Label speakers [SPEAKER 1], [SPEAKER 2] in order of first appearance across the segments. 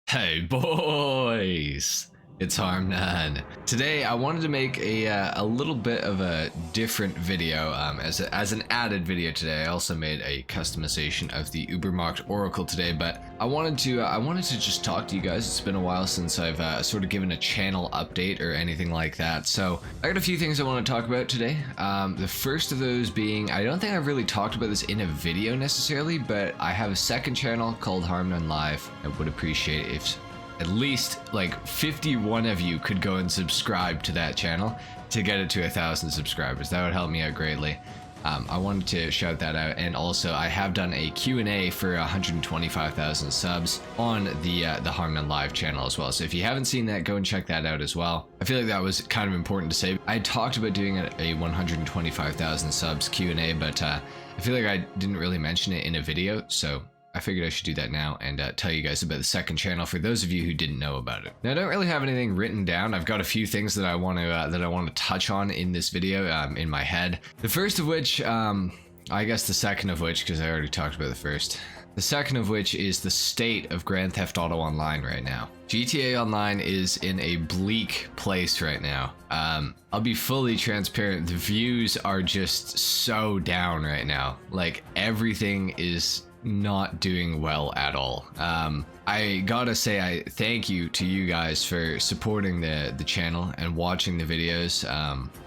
[SPEAKER 1] Hey boys, it's HarmNone. Today I wanted to make a little bit of a different video as an added video today. I also made a customization of the Ubermarkt Oracle today, but I wanted to just talk to you guys. It's been a while since I've sort of given a channel update or anything like that. So I got a few things I want to talk about today. The first of those being, I don't think I've really talked about this in a video necessarily, but I have a second channel called HarmNone Live. I would appreciate it if at least like 51 of you could go and subscribe to that channel to get it to 1,000 subscribers. That would help me out greatly. I wanted to shout that out, and also I have done a Q&A for 125,000 subs on the HarmNone Live channel as well. So if you haven't seen that, go and check that out as well. I feel like that was kind of important to say. I talked about doing a 125,000 subs Q&A, but I feel like I didn't really mention it in a video, so I figured I should do that now and tell you guys about the second channel for those of you who didn't know about it. Now, I don't really have anything written down. I've got a few things that I want to touch on in this video in my head. The first of which, I guess the second of which, because I already talked about the first. The second of which is the state of Grand Theft Auto Online right now. GTA Online is in a bleak place right now. I'll be fully transparent. The views are just so down right now. Like, everything is not doing well at all. I gotta say, I thank you to you guys for supporting the channel and watching the videos,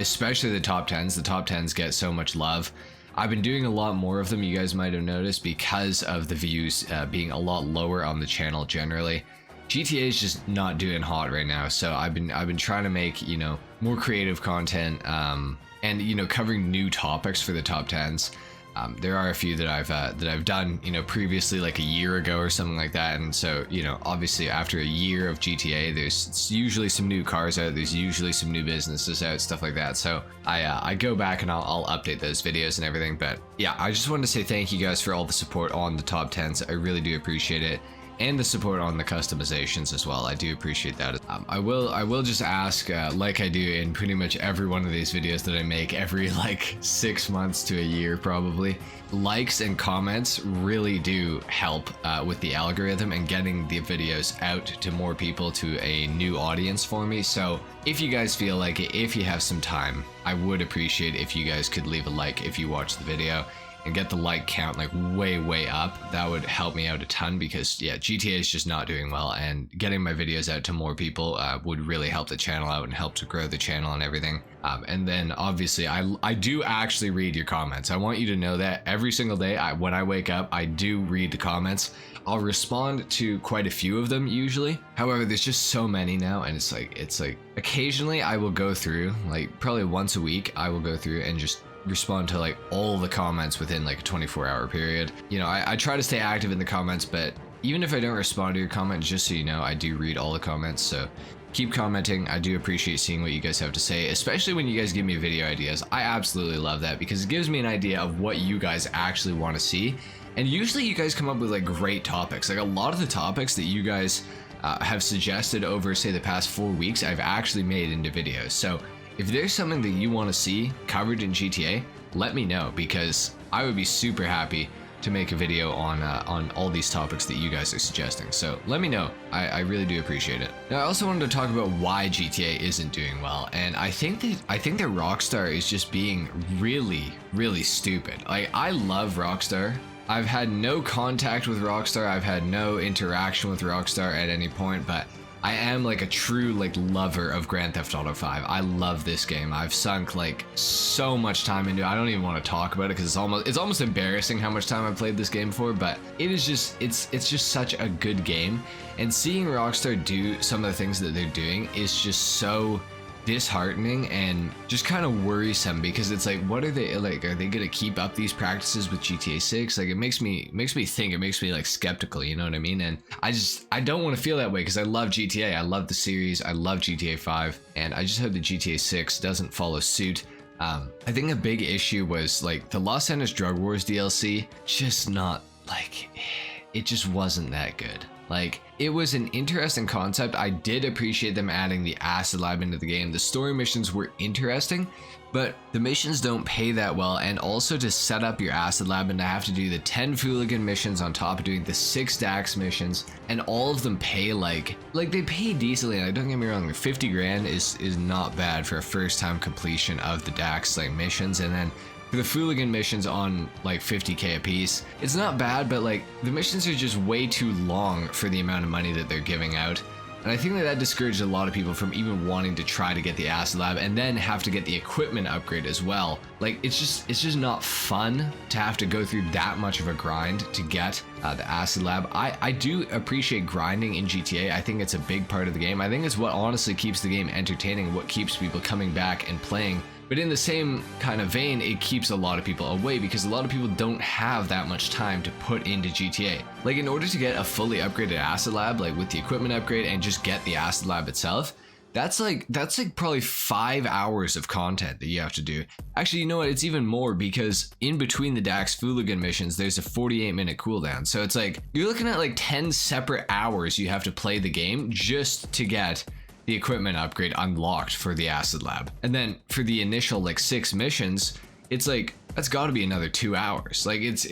[SPEAKER 1] especially the top 10s. The top 10s get so much love. I've been doing a lot more of them, you guys might have noticed, because of the views being a lot lower on the channel generally. GTA is just not doing hot right now, so I've been trying to make, you know, more creative content, and, you know, covering new topics for the top 10s. There are a few that I've done, you know, previously, like a year ago or something like that, and so, you know, obviously after a year of GTA, there's usually some new cars out, there's usually some new businesses out, stuff like that. So I go back and I'll update those videos and everything. But yeah, I just wanted to say thank you guys for all the support on the top 10s. I really do appreciate it. And the support on the customizations as well. I do appreciate that. I will just ask, like I do in pretty much every one of these videos that I make every like 6 months to a year probably. Likes and comments really do help with the algorithm and getting the videos out to more people, to a new audience for me. So if you guys feel like it, if you have some time, I would appreciate if you guys could leave a like if you watch the video and get the like count like way up. That would help me out a ton, because yeah, GTA is just not doing well, and getting my videos out to more people would really help the channel out and help to grow the channel and everything. And then obviously I do actually read your comments. I want you to know that every single day when I wake up, I do read the comments. I'll respond to quite a few of them usually. However, there's just so many now, and it's like occasionally I will go through, like probably once a week, I will go through and just respond to like all the comments within like a 24-hour period. You know, I try to stay active in the comments, but even if I don't respond to your comment, just so you know, I do read all the comments. So keep commenting. I do appreciate seeing what you guys have to say, especially when you guys give me video ideas. I absolutely love that, because it gives me an idea of what you guys actually want to see. And usually you guys come up with like great topics. Like a lot of the topics that you guys have suggested over, say, the past 4 weeks, I've actually made into videos. So if there's something that you want to see covered in GTA, let me know, because I would be super happy to make a video on all these topics that you guys are suggesting. So let me know. I really do appreciate it. Now, I also wanted to talk about why GTA isn't doing well, and I think that Rockstar is just being really stupid. Like, I love Rockstar. I've had no contact with Rockstar. I've had no interaction with Rockstar at any point, but I am like a true like lover of Grand Theft Auto 5. I love this game. I've sunk like so much time into it. I don't even want to talk about it, because it's almost embarrassing how much time I've played this game for, but it is just it's just such a good game. And seeing Rockstar do some of the things that they're doing is just so disheartening and just kind of worrisome, because it's like, what are they like? Are they gonna keep up these practices with GTA 6? Like, it makes me think, it makes me like skeptical, you know what I mean? And I don't want to feel that way, because I love GTA, I love the series, I love GTA 5, and I just hope that GTA 6 doesn't follow suit. I think a big issue was like the Los Angeles Drug Wars DLC, just not like, it just wasn't that good. Like, it was an interesting concept. I did appreciate them adding the acid lab into the game. The story missions were interesting, but the missions don't pay that well. And also to set up your acid lab and to have to do the 10 Fooligan missions on top of doing the 6 DAX missions, and all of them pay like they pay decently. Like, don't get me wrong, 50 grand is not bad for a first time completion of the DAX like missions. And then for the Fooligan missions on like 50k a piece, it's not bad, but like the missions are just way too long for the amount of money that they're giving out. And I think that discouraged a lot of people from even wanting to try to get the acid lab and then have to get the equipment upgrade as well. Like, it's just not fun to have to go through that much of a grind to get the acid lab. I do appreciate grinding in GTA. I think it's a big part of the game. I think it's what honestly keeps the game entertaining, what keeps people coming back and playing. But in the same kind of vein, it keeps a lot of people away because a lot of people don't have that much time to put into GTA. Like, in order to get a fully upgraded acid lab, like with the equipment upgrade and just get the acid lab itself, that's like probably 5 hours of content that you have to do. Actually, you know what? It's even more, because in between the Dax Fooligan missions, there's a 48-minute cooldown. So it's like, you're looking at like 10 separate hours you have to play the game just to get the equipment upgrade unlocked for the acid lab. And then for the initial like 6 missions, it's like, that's got to be another 2 hours. Like, it's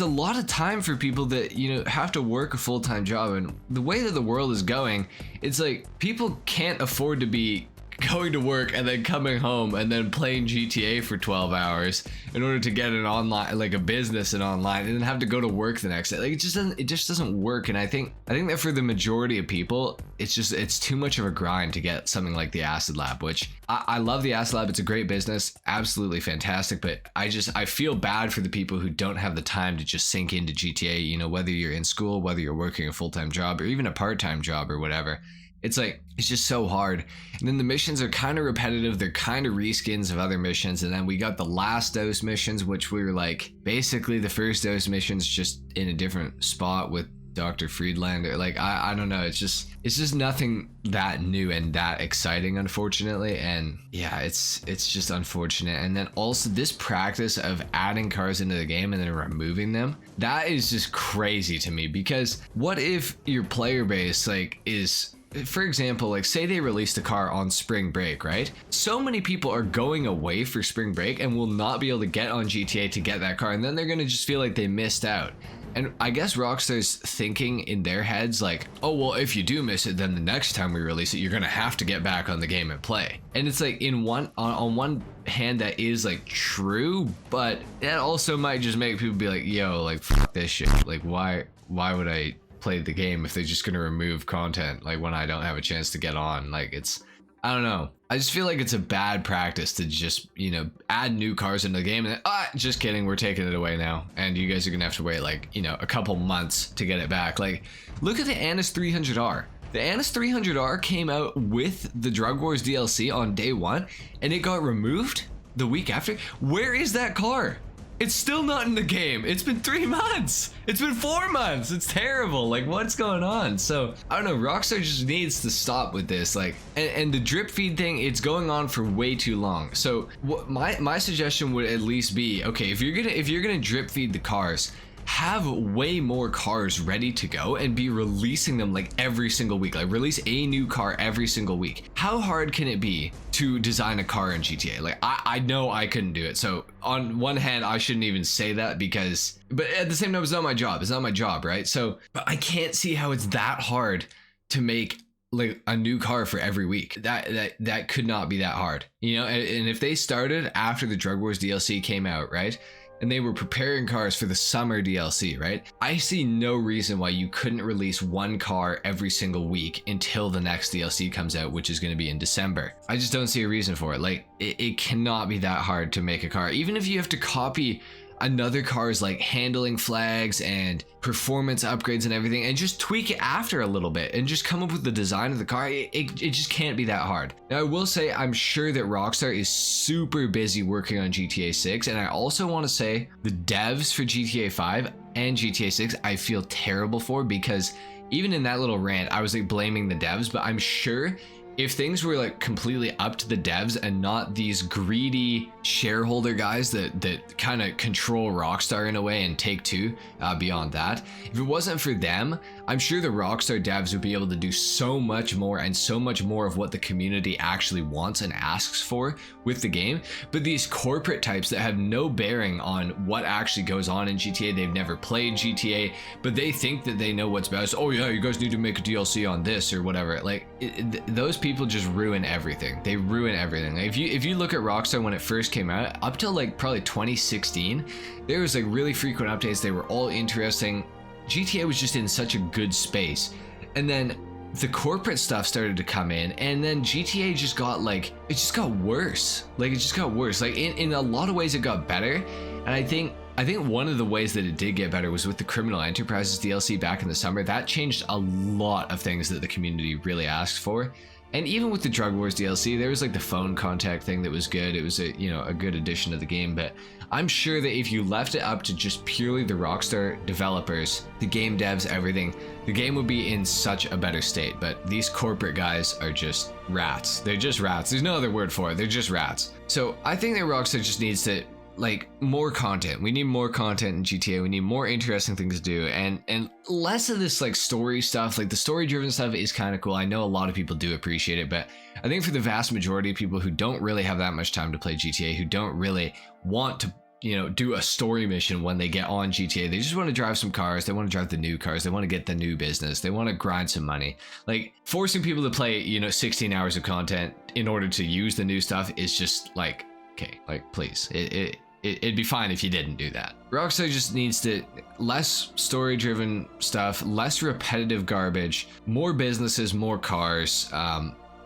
[SPEAKER 1] a lot of time for people that, you know, have to work a full-time job. And the way that the world is going, it's like people can't afford to be going to work and then coming home and then playing GTA for 12 hours in order to get an online, like a business and online, and then have to go to work the next day. Like, it just doesn't work. And I think that for the majority of people, it's too much of a grind to get something like the acid lab, which I love the acid lab. It's a great business, absolutely fantastic. But I feel bad for the people who don't have the time to just sink into GTA, you know, whether you're in school, whether you're working a full-time job or even a part-time job or whatever. It's like, it's just so hard. And then the missions are kind of repetitive. They're kind of reskins of other missions. And then we got the last dose missions, which we were like, basically the first dose missions just in a different spot with Dr. Friedlander. Like, I don't know. It's just nothing that new and that exciting, unfortunately. And yeah, it's just unfortunate. And then also this practice of adding cars into the game and then removing them, that is just crazy to me. Because what if your player base like is, for example, like say they released a car on spring break, right? So many people are going away for spring break and will not be able to get on GTA to get that car, and then they're gonna just feel like they missed out. And I guess Rockstar's thinking in their heads like, oh, well, if you do miss it, then the next time we release it, you're gonna have to get back on the game and play. And it's like, on one hand, that is like true, but that also might just make people be like, yo, like, fuck this shit. Like, why would I play the game if they're just gonna remove content like when I don't have a chance to get on? Like, I don't know. I just feel like it's a bad practice to just, you know, add new cars into the game and then, just kidding, we're taking it away now, and you guys are gonna have to wait like, you know, a couple months to get it back. Like, look at the Annis 300R. The Annis 300R came out with the Drug Wars DLC on day 1 and it got removed the week after. Where is that car? It's still not in the game. It's been 3 months. It's been 4 months. It's terrible. Like, what's going on? So I don't know. Rockstar just needs to stop with this. Like, and the drip feed thing, it's going on for way too long. So what my suggestion would at least be, okay, if you're gonna drip feed the cars, have way more cars ready to go and be releasing them like every single week. Like, release a new car every single week. How hard can it be to design a car in GTA? Like, I know I couldn't do it. So on one hand, I shouldn't even say that because, but at the same time, it's not my job. It's not my job, right? So, but I can't see how it's that hard to make like a new car for every week. That could not be that hard, you know? And if they started after the Drug Wars DLC came out, right? And they were preparing cars for the summer DLC, right? I see no reason why you couldn't release one car every single week until the next DLC comes out, which is going to be in December. I just don't see a reason for it. Like, it cannot be that hard to make a car. Even if you have to copy another car's like handling flags and performance upgrades and everything, and just tweak it after a little bit and just come up with the design of the car, it just can't be that hard. Now, I will say, I'm sure that Rockstar is super busy working on GTA 6, and I also want to say the devs for GTA 5 and GTA 6 I feel terrible for, because even in that little rant I was like blaming the devs, but I'm sure if things were like completely up to the devs and not these greedy shareholder guys that kind of control Rockstar in a way and Take-Two beyond that, if it wasn't for them, I'm sure the Rockstar devs would be able to do so much more and so much more of what the community actually wants and asks for with the game. But these corporate types that have no bearing on what actually goes on in GTA, they've never played GTA, but they think that they know what's best. Oh yeah, you guys need to make a DLC on this or whatever. Like those people just ruin everything. They ruin everything. Like, if you look at Rockstar when it first came out, up till like probably 2016, there was like really frequent updates. They were all interesting. GTA was just in such a good space, and then the corporate stuff started to come in, and then GTA just got like, it just got worse. Like it just got worse. Like in a lot of ways it got better, and I think one of the ways that it did get better was with the Criminal Enterprises DLC back in the summer. That changed a lot of things that the community really asked for. And even with the Drug Wars DLC, there was like the phone contact thing that was good. It was a good addition to the game, but I'm sure that if you left it up to just purely the Rockstar developers, the game devs, everything, the game would be in such a better state. But these corporate guys are just rats. They're just rats. There's no other word for it. They're just rats. So I think that Rockstar just needs to, like, more content. We need more content in GTA. We need more interesting things to do, and less of this like story stuff. Like the story driven stuff is kind of cool. I know a lot of people do appreciate it, but I think for the vast majority of people who don't really have that much time to play GTA, who don't really want to do a story mission when they get on GTA, they just want to drive some cars. They want to drive the new cars. They want to get the new business. They want to grind some money. Like forcing people to play 16 hours of content in order to use the new stuff is just like, okay, like please, it'd be fine if you didn't do that. Rockstar just needs to, less story driven stuff, less repetitive garbage, more businesses, more cars,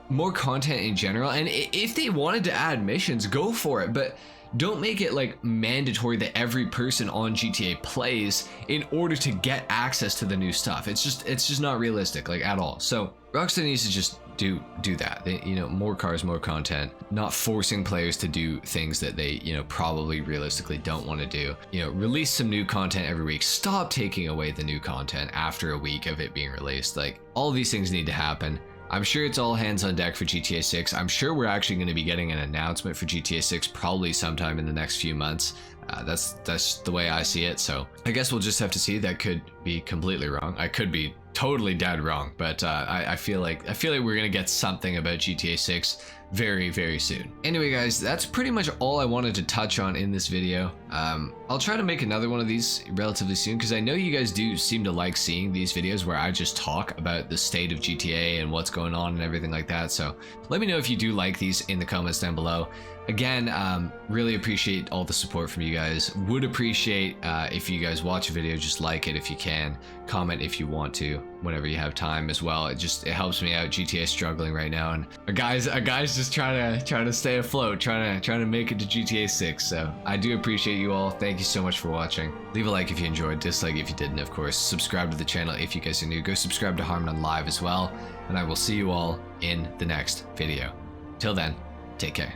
[SPEAKER 1] more content in general. And if they wanted to add missions, go for it, but don't make it like mandatory that every person on GTA plays in order to get access to the new stuff. It's just not realistic, like at all. So Rockstar needs to just do that. They, more cars, more content, not forcing players to do things that they probably realistically don't want to do. Release some new content every week. Stop taking away the new content after a week of it being released. Like all these things need to happen. I'm sure it's all hands on deck for GTA 6. I'm sure we're actually going to be getting an announcement for GTA 6 probably sometime in the next few months. That's the way I see it. So I guess we'll just have to see. That could be completely wrong. I could be totally dead wrong, but I feel like we're gonna get something about GTA 6 very, very soon. Anyway, guys, that's pretty much all I wanted to touch on in this video. I'll try to make another one of these relatively soon, because I know you guys do seem to like seeing these videos where I just talk about the state of GTA and what's going on and everything like that. So let me know if you do like these in the comments down below. Again, really appreciate all the support from you guys. Would appreciate if you guys watch a video, just like it if you can, comment if you want to, whenever you have time as well. It helps me out. GTA is struggling right now, and a guy's just trying to stay afloat, trying to make it to GTA 6. So I do appreciate you all. Thank you so much for watching. Leave a like if you enjoyed, dislike if you didn't, of course. Subscribe to the channel if you guys are new. Go subscribe to HarmNone Live as well, and I will see you all in the next video. Till then, take care.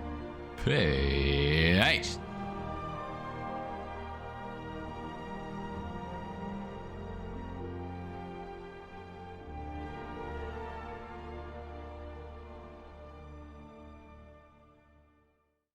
[SPEAKER 1] Peace.